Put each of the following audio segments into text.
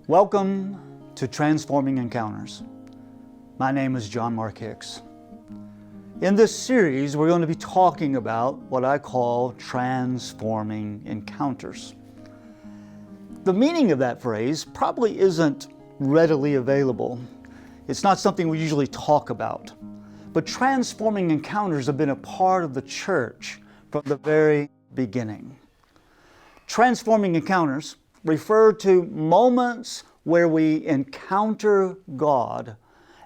Welcome to Transforming Encounters. My name is Mark Hicks. In this series, we're going to be talking about what I call transforming encounters. The meaning of that phrase probably isn't readily available. It's not something we usually talk about. But transforming encounters have been a part of the church from the very beginning. Transforming encounters refer to moments where we encounter God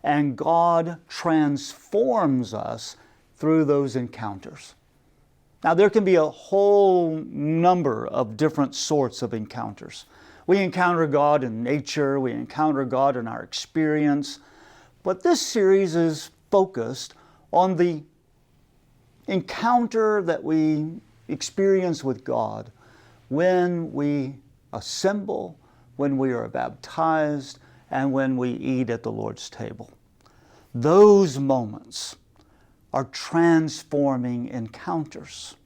and God transforms us through those encounters. Now, there can be a whole number of different sorts of encounters. We encounter God in nature, we encounter God in our experience, but this series is focused on the encounter that we experience with God when we assemble, when we are baptized, and when we eat at the Lord's table. Those moments are transforming encounters.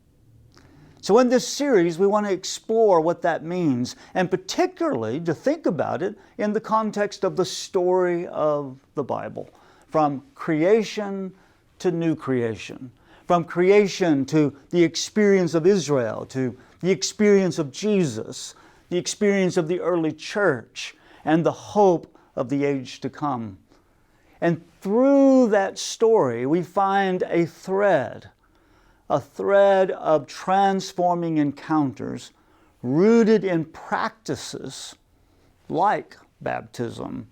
So in this series, we want to explore what that means, and particularly to think about it in the context of the story of the Bible, from creation to new creation, from creation to the experience of Israel, to the experience of Jesus, the experience of the early church, and the hope of the age to come. And through that story, we find a thread of transforming encounters rooted in practices like baptism,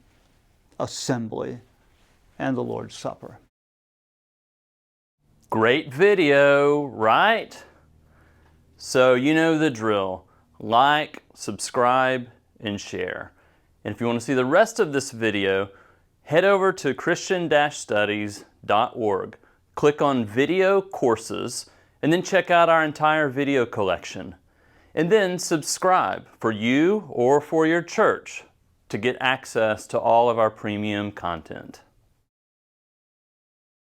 assembly, and the Lord's Supper. Great video, right? So you know the drill. Like, subscribe, and share. And if you want to see the rest of this video, head over to christian-studies.org. Click on Video Courses, and then check out our entire video collection. And then subscribe for you or for your church to get access to all of our premium content.